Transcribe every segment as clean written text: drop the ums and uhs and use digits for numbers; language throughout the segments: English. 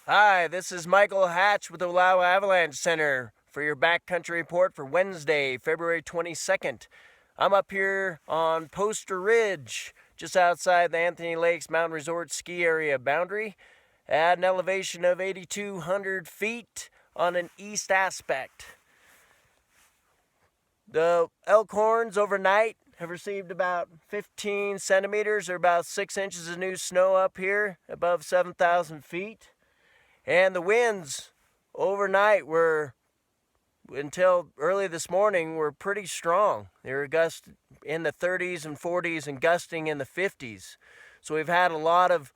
Hi, this is Michael Hatch with the Wallowa Avalanche Center for your Backcountry report for Wednesday, February 22nd. I'm up here on Poster Ridge, just outside the Anthony Lakes Mountain Resort ski area boundary, at an elevation of 8,200 feet on an east aspect. The Elkhorns overnight have received about 15 centimeters or about 6 inches of new snow up here above 7,000 feet. And the winds overnight were, until early this morning, were pretty strong. They were gusts in the 30s and 40s and gusting in the 50s. So we've had a lot of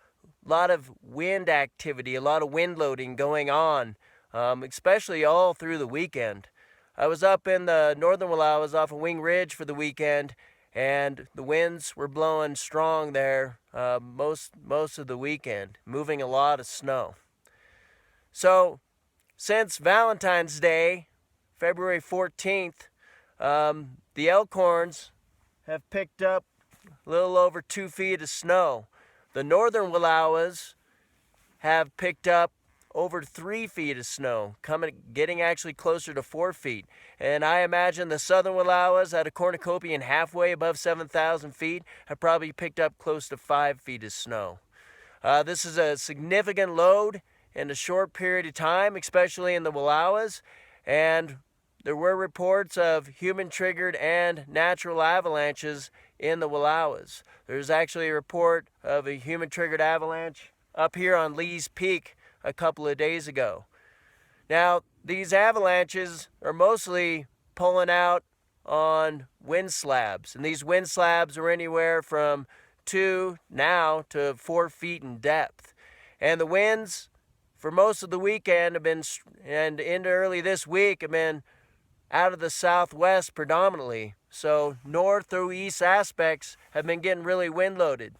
wind activity, a lot of wind loading going on, especially all through the weekend. I was up in the northern Wallowas off of Wing Ridge for the weekend, and the winds were blowing strong there most of the weekend, moving a lot of snow. So, since Valentine's Day, February 14th, the Elkhorns have picked up a little over 2 feet of snow. The northern Wallowas have picked up over 3 feet of snow, getting actually closer to 4 feet. And I imagine the southern Wallowas at a cornucopia and halfway above 7,000 feet have probably picked up close to 5 feet of snow. This is a significant load in a short period of time, especially in the Wallowas, and there were reports of human-triggered and natural avalanches in the Wallowas. There's actually a report of a human-triggered avalanche up here on Lee's Peak a couple of days ago. Now, these avalanches are mostly pulling out on wind slabs, and these wind slabs are anywhere from 2 now to 4 feet in depth. And the winds for most of the weekend have been, and into early this week, have been out of the southwest predominantly. So north through east aspects have been getting really wind loaded.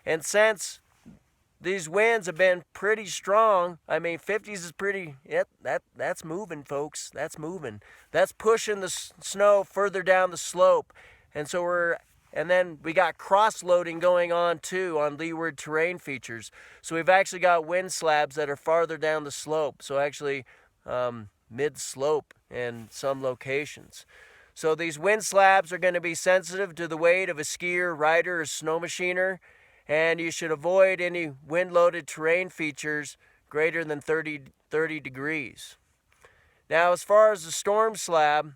And since these winds have been pretty strong, I mean 50s is pretty, that's moving, folks. That's moving. That's pushing the snow further down the slope. And then we got cross-loading going on too on leeward terrain features. So we've actually got wind slabs that are farther down the slope, so actually mid-slope in some locations. So these wind slabs are going to be sensitive to the weight of a skier, rider, or snow machiner, and you should avoid any wind-loaded terrain features greater than 30 degrees. Now, as far as the storm slab,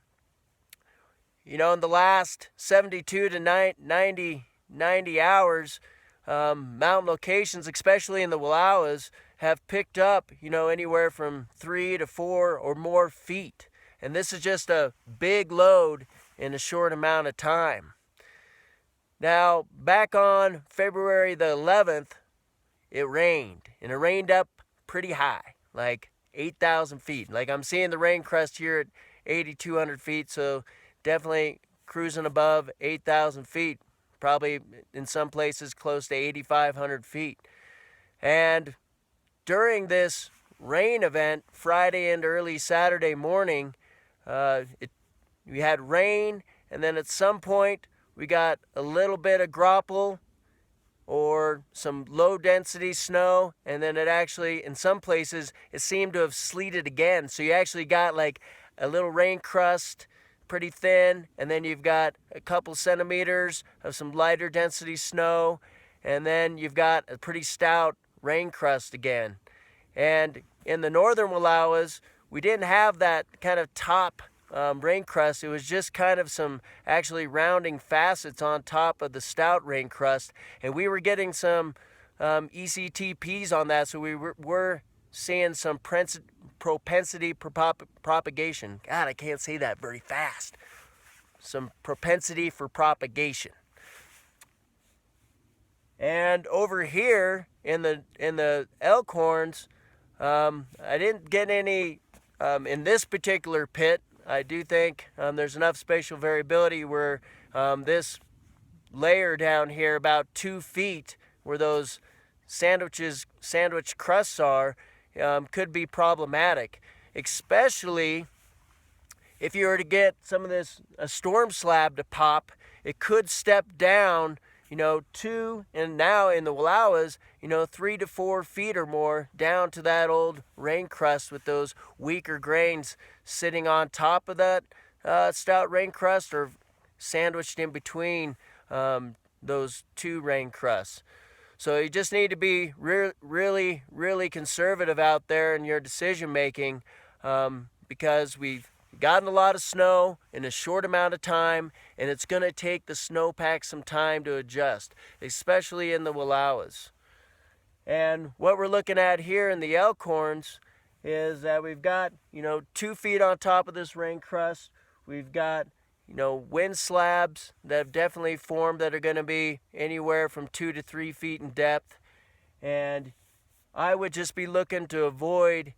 in the last 72 to 90 hours, mountain locations, especially in the Wallowas, have picked up, anywhere from 3 to 4 or more feet. And this is just a big load in a short amount of time. Now, back on February the 11th, it rained. And it rained up pretty high, like 8,000 feet. Like I'm seeing the rain crest here at 8,200 feet, so definitely cruising above 8,000 feet, probably in some places close to 8,500 feet. And during this rain event, Friday and early Saturday morning, we had rain, and then at some point we got a little bit of grapple or some low-density snow, and then it actually, in some places, it seemed to have sleeted again. So you actually got like a little rain crust, pretty thin, and then you've got a couple centimeters of some lighter density snow, and then you've got a pretty stout rain crust again. And in the northern Wallowas, we didn't have that kind of top rain crust. It was just kind of some actually rounding facets on top of the stout rain crust, and we were getting some ECTPs on that, so we were seeing some propensity propagation. God, I can't say that very fast. Some propensity for propagation. And over here in the Elkhorns, I didn't get any in this particular pit. I do think there's enough spatial variability where this layer down here, about 2 feet, where those sandwich crusts are, could be problematic, especially if you were to get some of a storm slab to pop. It could step down, and now in the Wallowas, 3 to 4 feet or more down to that old rain crust with those weaker grains sitting on top of that stout rain crust or sandwiched in between those two rain crusts. So you just need to be really conservative out there in your decision making because we've gotten a lot of snow in a short amount of time, and it's going to take the snowpack some time to adjust, especially in the Wallowas. And what we're looking at here in the Elkhorns is that we've got 2 feet on top of this rain crust. We've got wind slabs that have definitely formed that are going to be anywhere from 2 to 3 feet in depth. And I would just be looking to avoid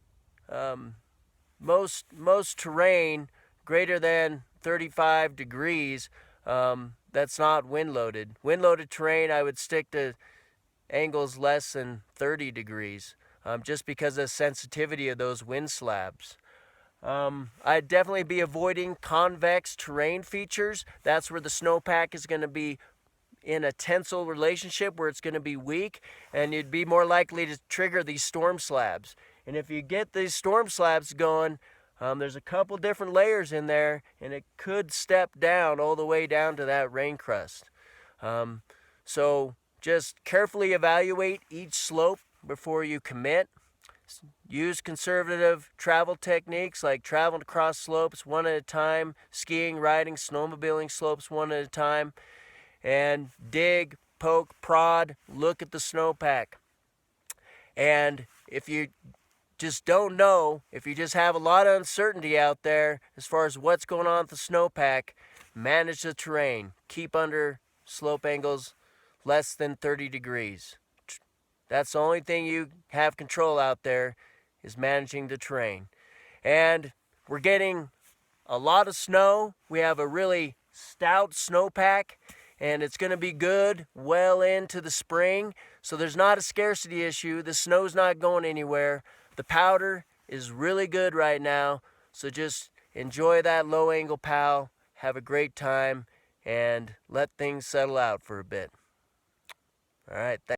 most terrain greater than 35 degrees that's not wind loaded. Wind loaded terrain, I would stick to angles less than 30 degrees just because of the sensitivity of those wind slabs. I'd definitely be avoiding convex terrain features. That's where the snowpack is going to be in a tensile relationship where it's going to be weak, and you'd be more likely to trigger these storm slabs. And if you get these storm slabs going, there's a couple different layers in there, and it could step down all the way down to that rain crust. So just carefully evaluate each slope before you commit. Use conservative travel techniques like traveling across slopes one at a time, skiing, riding, snowmobiling slopes one at a time, and dig, poke, prod, look at the snowpack. And if you just don't know, if you just have a lot of uncertainty out there as far as what's going on with the snowpack, manage the terrain. Keep under slope angles less than 30 degrees. That's the only thing you have control out there is managing the terrain. And we're getting a lot of snow. We have a really stout snowpack, and it's going to be good well into the spring. So there's not a scarcity issue. The snow's not going anywhere. The powder is really good right now. So just enjoy that low angle POW. Have a great time and let things settle out for a bit. All right. Thanks.